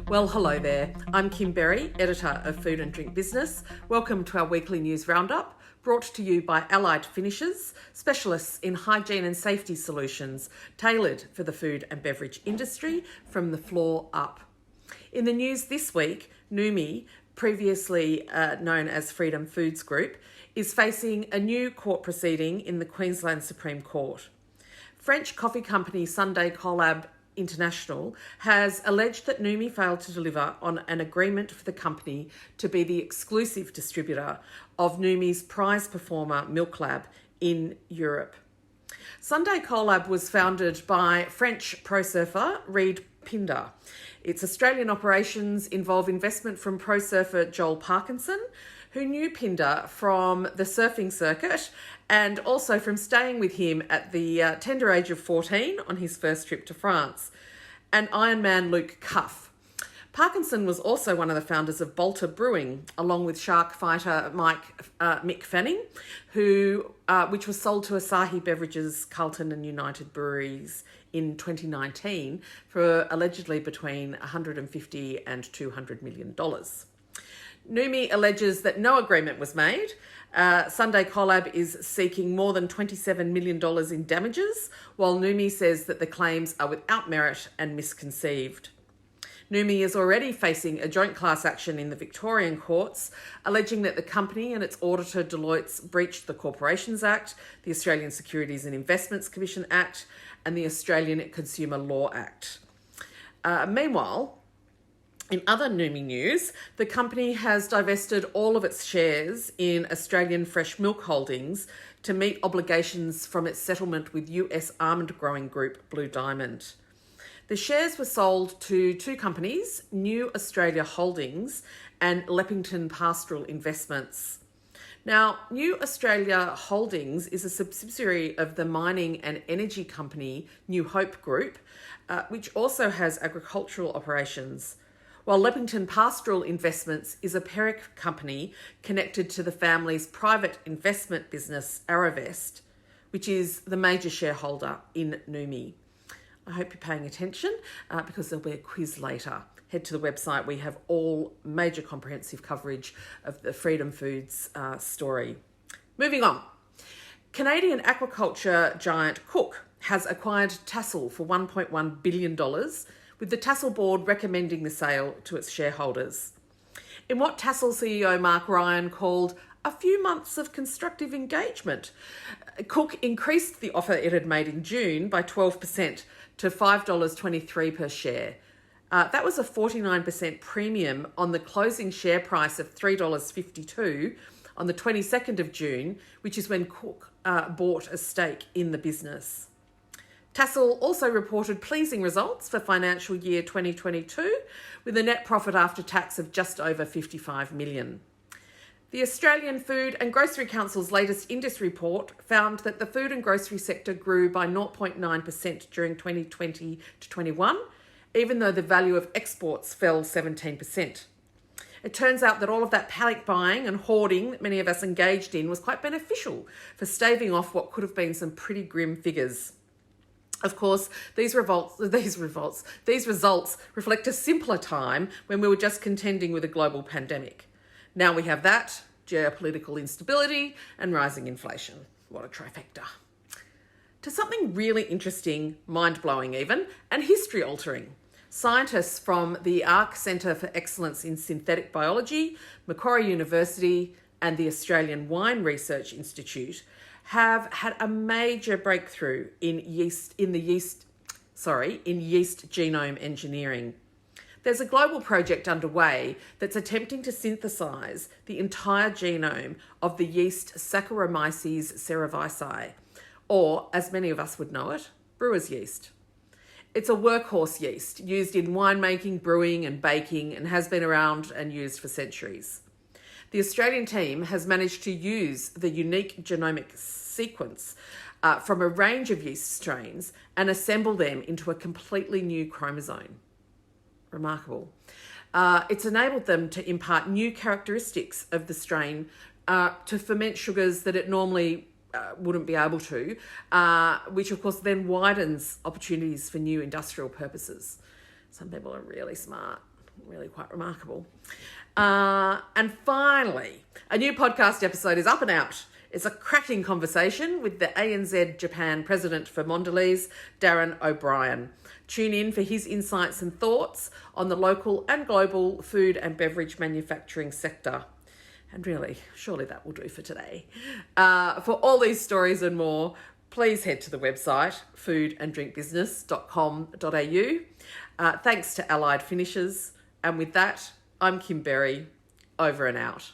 Well, hello there. I'm Kim Berry, editor of Food and Drink Business. Welcome to our weekly news roundup, brought to you by Allied Finishers, specialists in hygiene and safety solutions tailored for the food and beverage industry from the floor up. In the news this week, Noumi, previously known as Freedom Foods Group, is facing a new court proceeding in the Queensland Supreme Court. French coffee company Sunday Collab International has alleged that Noumi failed to deliver on an agreement for the company to be the exclusive distributor of Noumi's prize performer Milk Lab in Europe. Sunday Collab was founded by French pro surfer Reid Pinder. Its Australian operations involve investment from pro surfer Joel Parkinson, who knew Pinder from the surfing circuit and also from staying with him at the tender age of 14 on his first trip to France, and Ironman Luke Cuff. Parkinson was also one of the founders of Bolter Brewing, along with shark fighter Mick Fanning, which was sold to Asahi Beverages, Carlton and United Breweries in 2019 for allegedly between $150 and $200 million. Noumi alleges that no agreement was made. Sunday Collab is seeking more than $27 million in damages, while Noumi says that the claims are without merit and misconceived. Noumi is already facing a joint class action in the Victorian courts, alleging that the company and its auditor Deloitte breached the Corporations Act, the Australian Securities and Investments Commission Act, and the Australian Consumer Law Act. Meanwhile, in other Noumi news, the company has divested all of its shares in Australian fresh milk holdings to meet obligations from its settlement with US almond growing group Blue Diamond. The shares were sold to two companies, New Australia Holdings and Leppington Pastoral Investments. Now, New Australia Holdings is a subsidiary of the mining and energy company New Hope Group, which also has agricultural operations, while Leppington Pastoral Investments is a Peric company connected to the family's private investment business Arravest, which is the major shareholder in Noumi. I hope you're paying attention because there'll be a quiz later. Head to the website. We have all major comprehensive coverage of the Freedom Foods story. Moving on. Canadian aquaculture giant Cook has acquired Tassal for $1.1 billion, with the Tassal board recommending the sale to its shareholders. In what Tassal CEO Mark Ryan called a few months of constructive engagement, Cook increased the offer it had made in June by 12% to $5.23 per share. That was a 49% premium on the closing share price of $3.52 on the 22nd of June, which is when Cook bought a stake in the business. Tassal also reported pleasing results for financial year 2022, with a net profit after tax of just over $55 million. The Australian Food and Grocery Council's latest industry report found that the food and grocery sector grew by 0.9% during 2020 to 21, even though the value of exports fell 17%. It turns out that all of that panic buying and hoarding that many of us engaged in was quite beneficial for staving off what could have been some pretty grim figures. Of course, these results reflect a simpler time when we were just contending with a global pandemic. Now we have that, geopolitical instability, and rising inflation. What a trifecta. To something really interesting, mind-blowing even, and history-altering. Scientists from the ARC Centre for Excellence in Synthetic Biology, Macquarie University, and the Australian Wine Research Institute have had a major breakthrough in yeast genome engineering. There's a global project underway that's attempting to synthesize the entire genome of the yeast Saccharomyces cerevisiae, or, as many of us would know it, brewer's yeast. It's a workhorse yeast used in winemaking, brewing and baking, and has been around and used for centuries. The Australian team has managed to use the unique genomic sequence from a range of yeast strains and assemble them into a completely new chromosome. Remarkable. It's enabled them to impart new characteristics of the strain to ferment sugars that it normally wouldn't be able to, which of course then widens opportunities for new industrial purposes. Some people are really smart. really quite remarkable. And finally, a new podcast episode is up and out. It's a cracking conversation with the ANZ Japan President for Mondelez, Darren O'Brien. Tune in for his insights and thoughts on the local and global food and beverage manufacturing sector. And really, surely that will do for today. For all these stories and more, please head to the website foodanddrinkbusiness.com.au. Thanks to Allied Finishers. And with that, I'm Kim Berry, over and out.